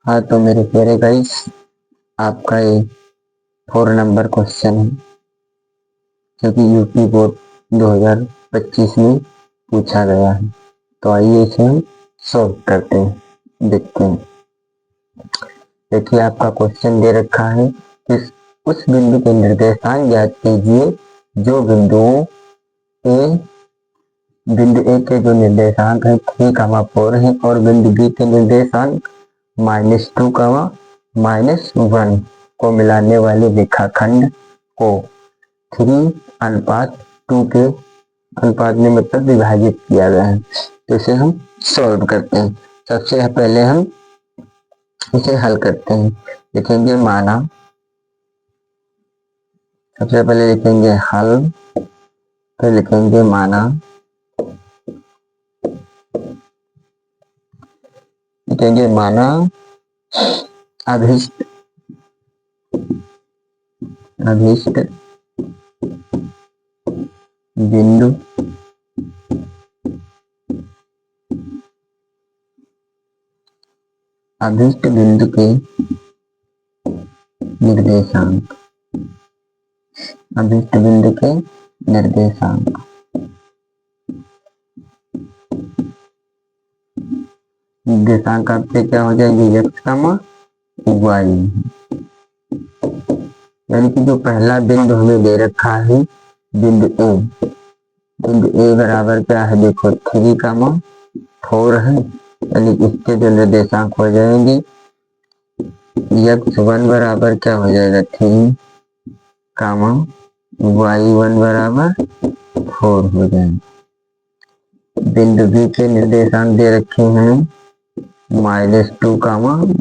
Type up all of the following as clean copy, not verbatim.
हाँ, तो मेरे प्यारे गाइस, आपका ये 4 नंबर क्वेश्चन है जो कि यूपी बोर्ड 2025 में पूछा गया है। तो आइए इसे हम सॉल्व करते हैं, देखते हैं। देखिए, आपका क्वेश्चन दे रखा है कि उस बिंदु के निर्देशांक ज्ञात कीजिए जो बिंदु ए के जो निर्देशांक है 3,4 है और बिंदु बी के निर्देशांक -2, -1 को मिलाने वाले रेखाखंड को 3:2 के अनुपात में मतलब विभाजित किया गया है। तो इसे हम सॉल्व करते हैं। सबसे पहले हम इसे हल करते हैं। लिखेंगे माना, सबसे पहले लिखेंगे हल, फिर लिखेंगे माना, लिखेंगे माना अभिष्ट बिंदु अभिष्ट बिंदु के निर्देशांक, अभिष्ट बिंदु के निर्देशांक निर्देशांक आपके क्या हो जाएंगे, x, y। यानी कि जो पहला बिंदु हमें दे रखा है बिंदु ए, बिंदु ए बराबर क्या है, देखो 3,4 है, यानी इसके जो निर्देशांक हो जाएंगे x1 बराबर क्या हो जाएगा 3, y1 बराबर 4 हो जाएगा। बिंदु बी के निर्देशांक दे रखे हैं -2,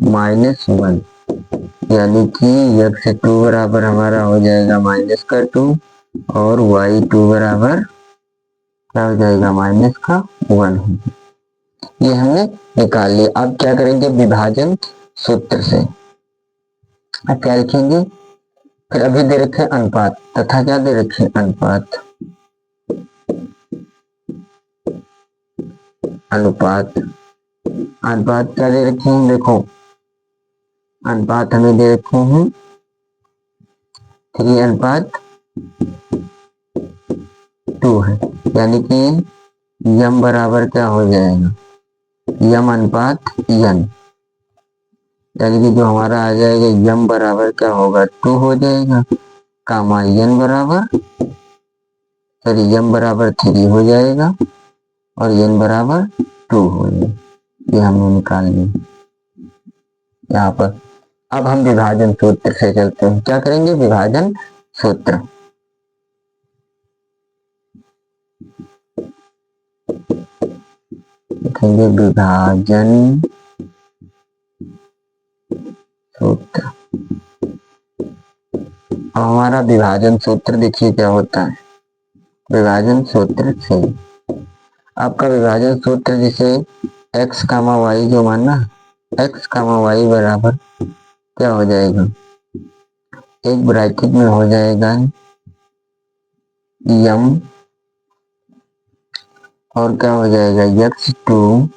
-1, यानी कि x2 बराबर हमारा हो जाएगा -2 और y2 बराबर क्या हो जाएगा -1। ये हमने निकाल लिया। अब क्या करेंगे, विभाजन सूत्र से। अब क्या लिखेंगे, फिर अभी दे रखे अनुपात तथा क्या दे रखे अनुपात, अनुपात अनुपात क्या दे रखे हैं, देखो अनुपात हमें दे रखे हैं 3:2 है, यानी कि यम बराबर क्या हो जाएगा, यम अनुपात यन, यानी कि जो हमारा आ जाएगा यम बराबर क्या होगा 2 हो जाएगा, यन बराबर, सॉरी यम बराबर 3 हो जाएगा और यन बराबर 2 हो जाएगा। ये हमने निकाल लिया यहाँ पर। अब हम विभाजन सूत्र से चलते हैं। क्या करेंगे, विभाजन सूत्र। लिखेंगे विभाजन सूत्र। अब हमारा विभाजन सूत्र देखिए क्या होता है। विभाजन सूत्र से आपका विभाजन सूत्र जिसे x, y जो मानना, x, y बराबर क्या हो जाएगा, एक ब्रैकेट में हो जाएगा यम और क्या हो जाएगा x2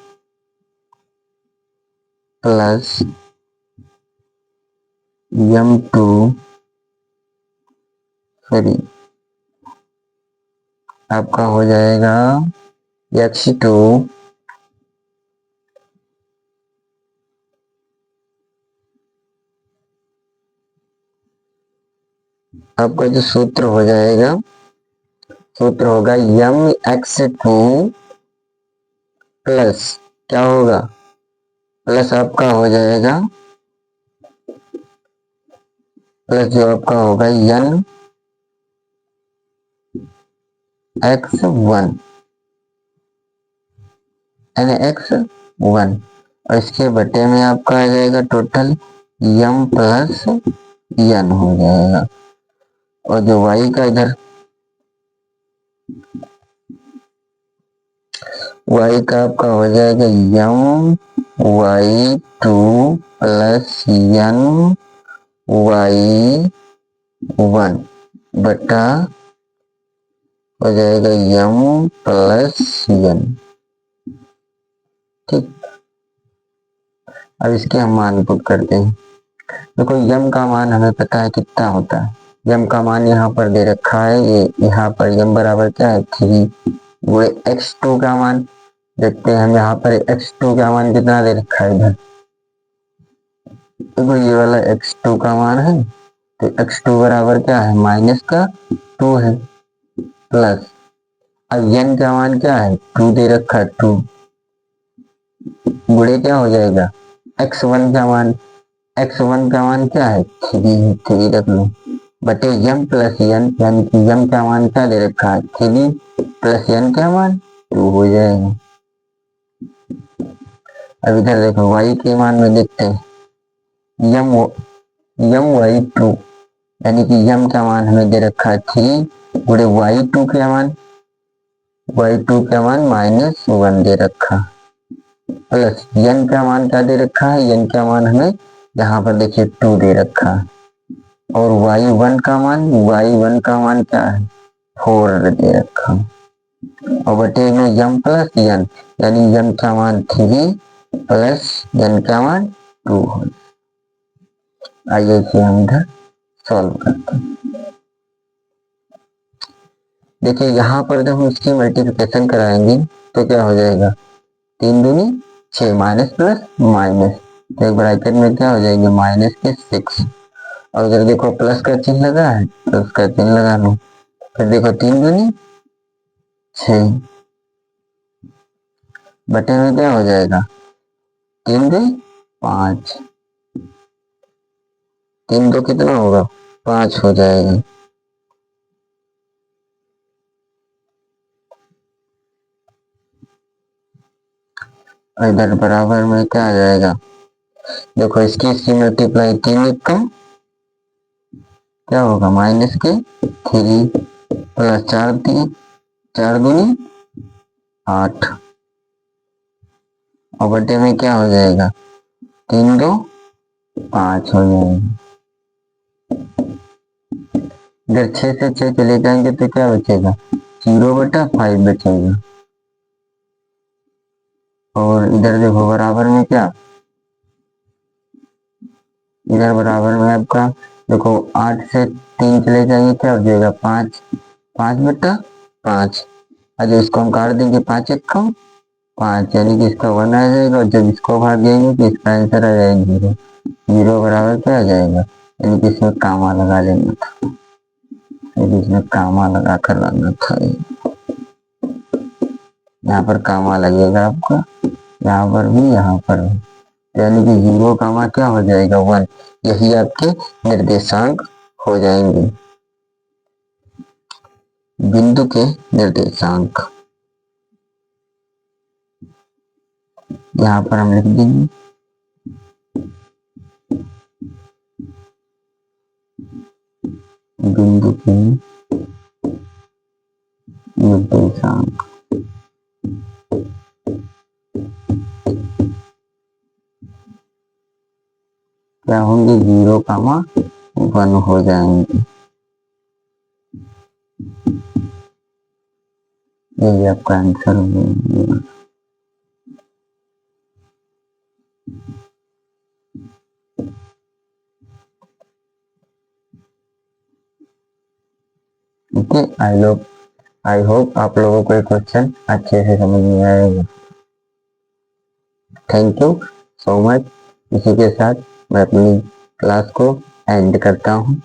प्लस m2, सॉरी आपका हो जाएगा x2 आपका जो सूत्र हो जाएगा, सूत्र होगा x2 प्लस क्या होगा, प्लस आपका हो जाएगा, प्लस जो आपका होगा n x1 x1 और इसके बटे में आपका आ जाएगा टोटल m प्लस n हो जाएगा। और जो y का इधर y का आपका हो जाएगा m y2 plus n y1 बटा हो जाएगा m प्लस n। ठीक, अब इसके हम मान पुट करते हैं। देखो यम का मान हमें पता है कितना होता है। यम का मान यहाँ पर दे रखा है, ये यहाँ पर यम बराबर क्या है 3 गुणे x2 का मान। देखते हैं हम यहाँ पर x2 का मान कितना दे रखा है इधर। देखो ये वाला x2 का मान है, तो x2 बराबर क्या है माइनस का 2 है प्लस, अब n का मान क्या है 2 दे रखा है 2 गुणे क्या हो जाएगा x1 का मान। x1 का मान क्या है 3 है, 3 रख लो बटे यम प्लस एन, यानी कि यम का मान क्या दे रखा है 3 प्लस एन का मान 2 हो जाएगा। अब इधर देखो y के मान में देखते हैं यम y2, यानी कि यम का मान हमें दे रखा है 3 गुणे y2 का मान, y2 का मान -1 दे रखा प्लस n का मान क्या दे रखा है, n का मान हमें यहाँ पर देखिए 2 दे रखा है, और y1 का मान क्या है 4 दे रखा, और बटे में यम प्लस n, यानी यम का मान 3 प्लस n का मान 2 हो। आइए इसे हम इधर सॉल्व करते हैं। देखिए यहाँ पर जब हम इसकी मल्टीप्लिकेशन कराएंगे तो क्या हो जाएगा 3 दूनी 6 माइनस प्लस माइनस, तो एक ब्रैकेट में क्या हो जाएंगे माइनस के 6, और अगर देखो प्लस का चिन्ह लगा है तो उसका चिन्ह लगा लो, फिर देखो 3 दूनी 6 बटे में क्या हो जाएगा 3 2 5, 3 2 कितना होगा 5 हो जाएगा। इधर बराबर में क्या आ जाएगा, देखो इसकी मल्टीप्लाई 3 लिखो क्या होगा माइनस के 3 प्लस 4 दूनी 8, और बटे में क्या हो जाएगा 3 2 5 हो जाएगा। इधर 6 से 6 चले जाएंगे तो क्या बचेगा 0/5 बचेगा, और इधर देखो बराबर में क्या, इधर बराबर में आपका देखो 8 से 3 चले जाएंगे क्या हो जाएगा 5/5, जो इसको हम काट देंगे 5 1 5, यानी कि इसका 1 आ जाएगा, और जब इसको भाग देंगे तो इसका आंसर आ जाएगा 0। 0 बराबर क्या आ जाएगा, यानी कि इसमें कामा लगा लेना था, इसमें कामा लगा कर लाना था, यहाँ पर कामा लगेगा आपका, यहाँ पर भी यहाँ पर भी, यानी कि 0 कामा क्या हो जाएगा 1, यही आपके निर्देशांक हो जाएंगे, बिंदु के निर्देशांक। यहाँ पर हम लिख देंगे बिंदु के निर्देशांक। क्या होंगे 0 कामा 1 हो जाएंगे, यही आपका आंसर होगा। ओके, आई होप आप लोगों को ये क्वेश्चन अच्छे से समझ में आएगा। Thank you so much. इसी के साथ मैं अपनी क्लास को एंड करता हूँ।